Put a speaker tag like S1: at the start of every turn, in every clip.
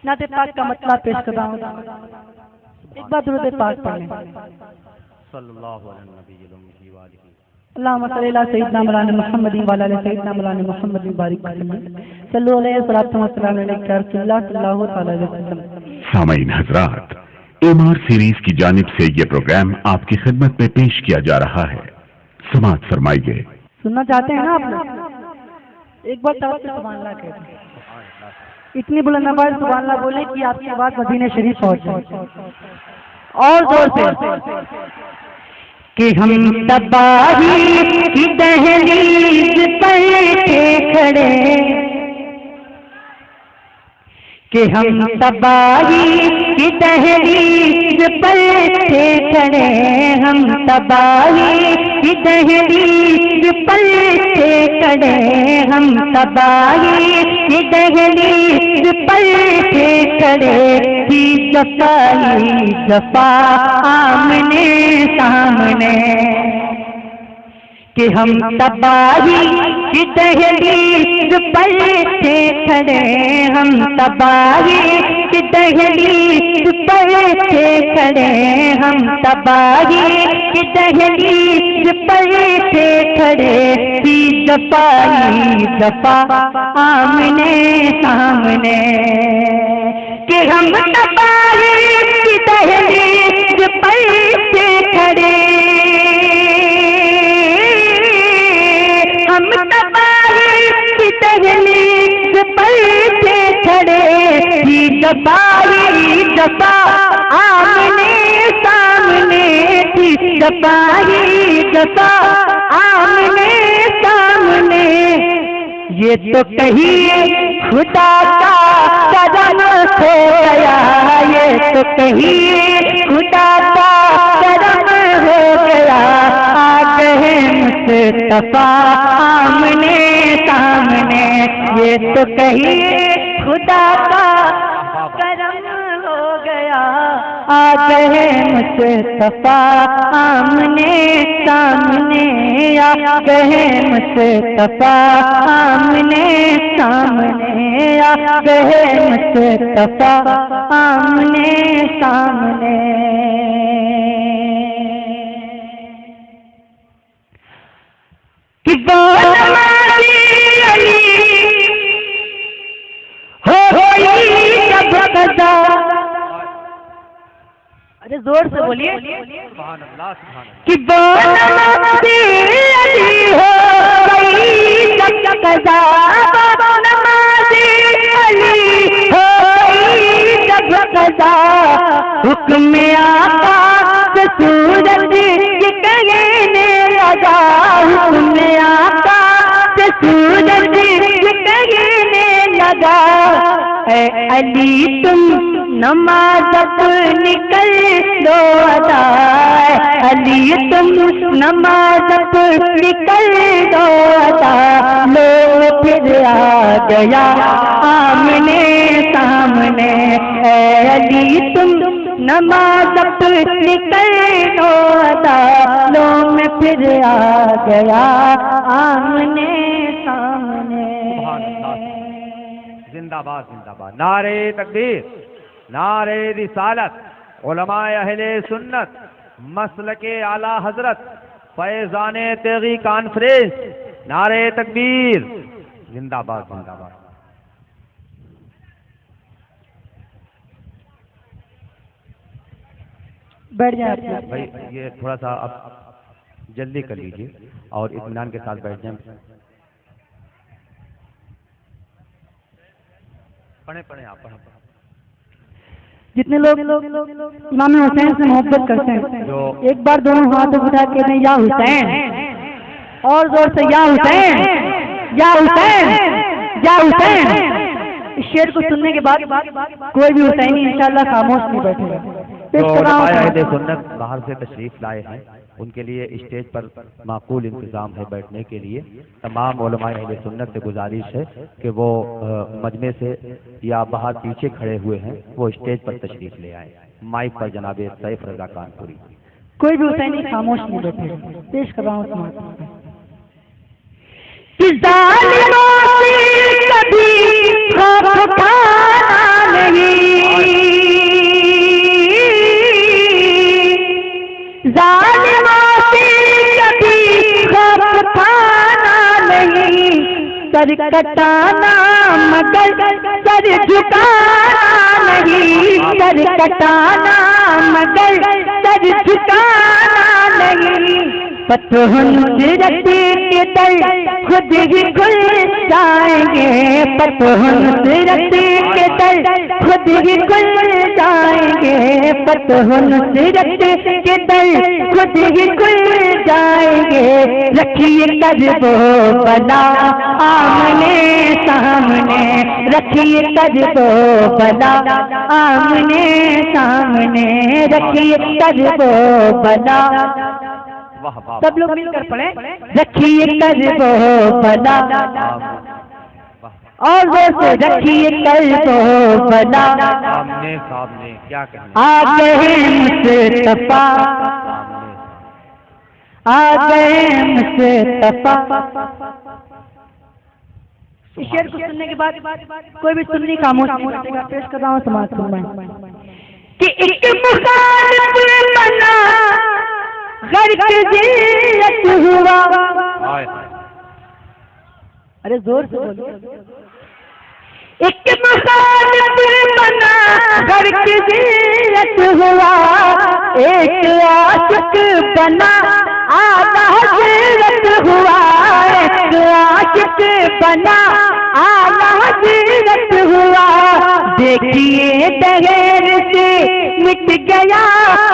S1: نعت پاک کا مطلب پیش کر رہا ہوں، ایک بار درود پاک پڑھ لیں۔
S2: صلی اللہ علیہ نبی الامی وآلہ
S1: اللہم صلی علی سیدنا مولانا محمد وعلی آل سیدنا مولانا محمد بارک وسلم صلو علیہ وسلم والسلام علیکم رسول اللہ صلی اللہ تعالی علیہ وسلم۔
S3: سامعین حضرات، MR سیریز کی جانب سے یہ پروگرام آپ کی خدمت میں پیش کیا جا رہا ہے، سماعت فرمائیے۔
S1: سننا چاہتے ہیں نا آپ لوگ؟ ایک بار طرف سے سبحان اللہ کہتے ہیں، اتنی بلند آواز سبحان اللہ بولے کہ آپ کی آواز مدینہ شریف پہنچ جائے، اور زور سے کہ ہم تباہی کی دہلیز پر تھے کھڑے، کہ ہم تباہی کی دہلیز پر تھے کھڑے، ہم تباہی کی دہلیز پر تھے کھڑے، ہم تباہی کی دہلیز پر تھے کھڑے، کی جفائی جفا آمنے سامنے، کہ ہم تباہی کی دہلیز پر تھے کھڑے، ہم تباہی کی دہلیز پر تھے کھڑے، ہم تباہی کی دہلیز پر تھے کھڑے، کی جفائی جفا آمنے سامنے، کہ ہم تباہی کی دہلیز پر تھے کھڑے، ہم تباہی کی دہلیز پر تھے کھڑے، کی جفائی جفا آمنے سامنے، کی جفائی جفا آمنے سامنے، یہ تو کہیں خدا کا کرم ہو گیا، یہ تو کہیں خدا کا کرم ہو گیا، آ گئے مصطفیٰ آمنے سامنے، یہ تو کہیں خدا کا کرم ہو گیا، آ گئے مصطفیٰ آمنے سامنے، آ گئے مصطفیٰ آمنے سامنے، آ گئے مصطفیٰ آمنے سامنے۔ کہ نمازی علی ہوئی جب قضا، ارے زور سے بولیے،
S2: سبحان اللہ سبحان اللہ،
S1: کہ نمازی علی ہوئی جب قضا، نمازی علی ہوئی جب قضا، حکم آقا سے سورج کہنے لگا، حکم آقا سے سورج کہنے لگا، اے علی تم نماز نکل لو ادا، علی تم نماز نکل لو ادا، لو پھر آ گیا آمنے سامنے، اے علی تم نماز نکل لو ادا، لو میں پھر آ گیا آمنے سامنے۔
S2: زندہ باد زندہ باد، نعرہ تکبیر، نعرہ رسالت، علماء اہل سنت، مسلک اعلی حضرت، فیضان تیغی کانفرنس، نعرہ تکبیر، زندہ باد زندہ باد۔
S1: بیٹھ جائیں
S2: بھائی یہ تھوڑا سا اب جلدی کر لیجیے اور اطمینان کے ساتھ بیٹھ جائیں۔ پڑھیں پڑھیں آپ پڑھیں۔
S1: جتنے لوگ امام حسین سے محبت کرتے ہیں ایک بار دونوں ہاتھ اٹھا کے کہیں یا حسین، اور زور سے یا حسین یا حسین یا حسین۔ اس شعر کو سننے کے بعد کوئی بھی حسینی انشاءاللہ خاموش نہیں بیٹھے گا۔
S2: جو علماء اہل سنت باہر سے تشریف لائے ہیں ان کے لیے اسٹیج پر معقول انتظام ہے بیٹھنے کے لیے۔ تمام علماء اہل سنت سے گزارش ہے کہ وہ مجمع سے یا باہر پیچھے کھڑے ہوئے ہیں وہ اسٹیج پر تشریف لے آئیں۔ مائک پر جناب سیف رضا کانپوری۔
S1: کوئی بھی حسینی خاموش نہیں بیٹھے گا۔ پیش کر رہا ہوں ظالموں سے کبھی خوف کھانا نہیں، سر کٹانا مگر سر جھکانا نہیں، سر کٹانا مگر سر جھکانا نہیں، فتح نصرت کے در خود ہی کھل جائیں گے، فتح نصرت کے در خود ہی کھل جائیں گے، فتح نصرت کے در خود ہی کھل جائیں گے، رکھیے کرب و بلا آمنے سامنے، رکھیے کرب و بلا آمنے سامنے، رکھیے کرب و بلا، سب لوگ مل کر پڑھیں، رکھیے کرب و بلا، اور زور سے رکھیے کرب و بلا،
S2: سامنے سامنے کیا کہنے،
S1: آ گئے مصطفیٰ، آ گئے مصطفیٰ۔ اس شعر کو سننے کے بعد کوئی بھی سننی خاموش نہیں رہے گا، پیش کر رہا ہوں سماعت فرمائیں کہ ایک مخالف بنا غرق ذلت ہوا، ارے زور سے بولو، ایک مخالف بنا غرق ذلت ہوا، ایک عاشق بنا اعلیٰ حضرت ہوا، ایک عاشق بنا اعلیٰ حضرت ہوا، دیکھیے دہر سے مٹ گیا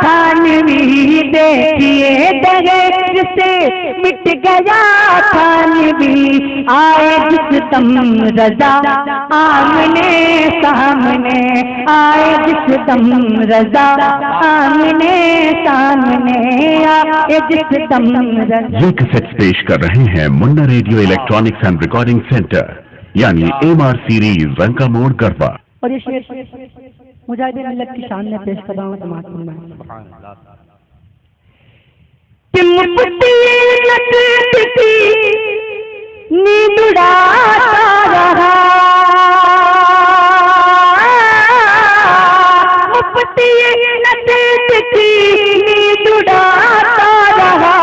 S1: تھانوی، دیکھیے دہر سے مٹ گیا تھانوی، آئے جس دم رضا آمنے سامنے، آئے جس دم رضا آمنے سامنے، آئے جس دم رضا۔
S3: یہ کیسٹس پیش کر رہے ہیں منا radio electronics and recording centre یعنی MR سیریز رنکا موڑ گربا۔
S1: اور یہ شعر مجاہدین ملت کی شان میں پیش کر رہا ہوں سماعت فرمائیں کہ مفتی نصرت کی نیند اڑاتا رہا، مفتی نصرت کی نیند اڑاتا رہا،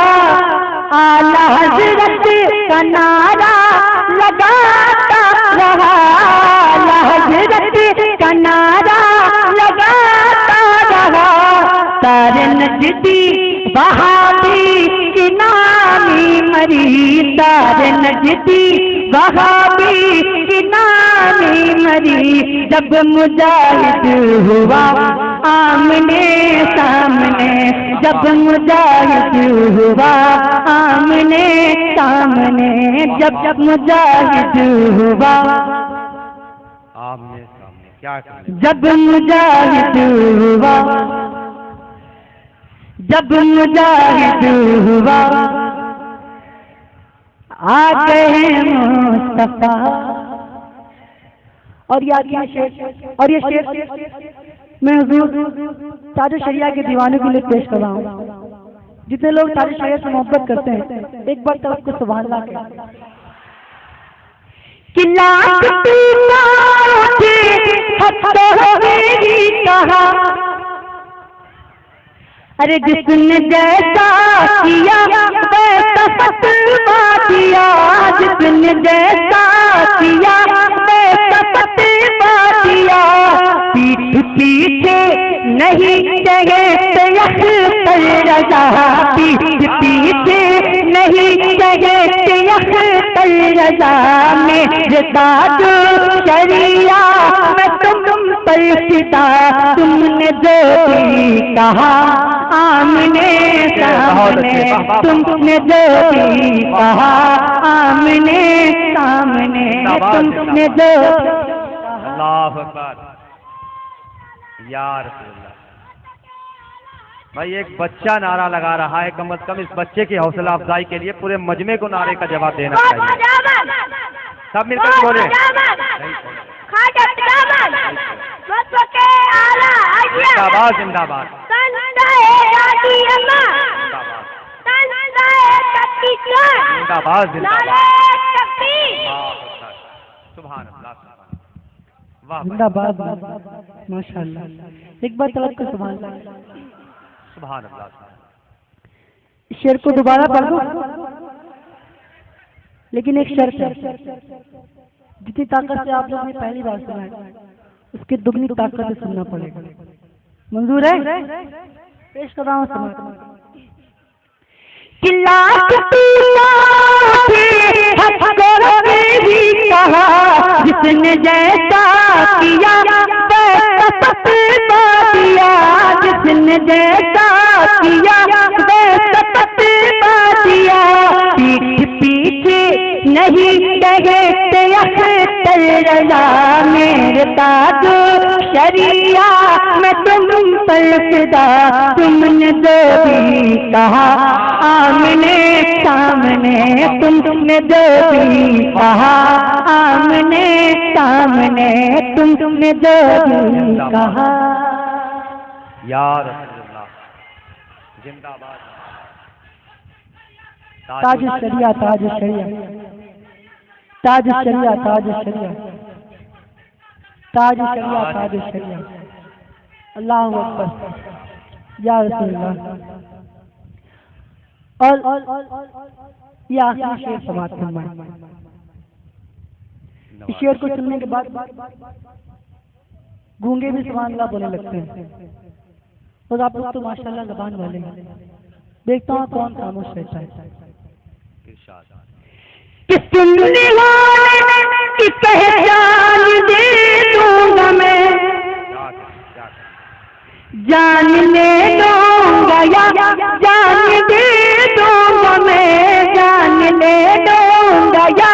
S1: اعلیٰ حضرت کا نعرہ لگاتا رہا، اعلیٰ حضرت کا نعرہ لگاتا رہا، تارے نجدی وہابی کی نامی مری، تارے نجدی وہابی کی نامی مری، جب مجاہد ہوا آمنے سامنے، جب مجاہد ہوا آمنے سامنے، جب مجاہد ہوا
S2: آمنے سامنے کیا کہنے،
S1: جب مجاہد ہوا، جب مجاہد ہوا، آ گئے مصطفیٰ۔ اور یہ شعر میں حضور تاج شریعہ کے دیوانوں کے لیے پیش کر رہا ہوں، جتنے لوگ تاج شریعہ سے محبت کرتے ہیں ایک بار طرف کو سبحان اللہ کہتے ہیں کہ لاکھ کہا، ارے جس نے جیسا کیا ویسا فتوا دیا، جس نے جیسا کیا ویسا فتوا دیا، پیٹھ پیچھے نہیں چہتے اختر رضا، پیٹھ پیچھے نہیں چہتے اختر رضا، میرے تاج شریعہ میں تم پر فدا، تم نے جو بھی کہا آمنے سامنے، تم نے جو بھی کہا آمنے سامنے، تم نے جو
S2: اللہ اکبر یا رسول اللہ۔ بھائی ایک بچہ نعرہ لگا رہا ہے، کم از کم اس بچے کی حوصلہ افزائی کے لیے پورے مجمع کو نعرے کا جواب دینا چاہیے، سب مل کر بولے زندہ باد زندہ باد، زندہ باد زندہ سبحان اللہ،
S1: زندہ باد، ماشاء اللہ، ایک بار طلب کر سبحان اللہ،
S2: سبحان اللہ۔
S1: اس شعر کو دوبارہ پڑھ دوں لیکن ایک شرط ہے، جتنی طاقت سے آپ لوگ نے پہلی بار سنا ہے اس کی دگنی طاقت سے سننا پڑے گا. منظور ہے؟ پیش کر رہا ہوں سماعت. جس نے جیسا کیا ویسا فتوا دیا، جس نے جیسا کیا ویسا فتوا دیا. پیٹھ پیچھے نہیں کہتے اختر رضا، میرے تاج شریعہ میں تم پر فدا. تم نے جو بھی کہا آمنے سامنے، تم نے جو بھی کہا آمنے سامنے، تم نے جو بھی کہا.
S2: یا رسول اللہ زندہ باد.
S1: تاج الشریعہ، تاج الشریعہ، تاج الشریعہ، تاج الشریعہ، تاج الشریعہ، تاج الشریعہ. اللہ اکبر یا رسول اللہ. اور یہ آخری شعر سماعت فرمائیں. اس شعر کو سننے کے بعد گونگے بھی سبحان اللہ بولنے لگتے ہیں. اور آپ لوگ تو ماشاءاللہ زبان والے ہیں، دیکھتا ہوں کون خاموش رہتا ہے. سننے والے کی پہچان دے دوں گا میں، جاننے دوں گا یا جان دے دوں گا میں، جاننے دوں گا یا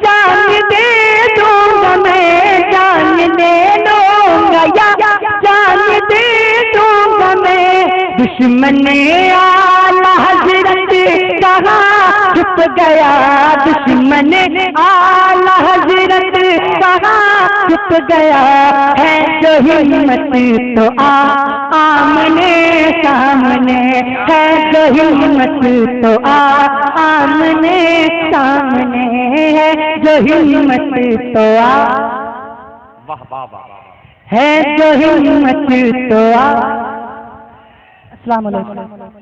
S1: جان دے دوں گا میں، جاننے دوں گا یا جان دے دوں گا میں. دشمن اعلیٰ حضرت کہاں چھپ گیا، دشمن اعلیٰ حضرت کہاں چھپ گیا. ہے جو ہمت تو آمنے سامنے، ہے جو ہمت تو آمنے سامنے، ہے جو ہمت تو
S2: واہ واہ واہ.
S1: ہے جو ہمت تو السلام علیکم.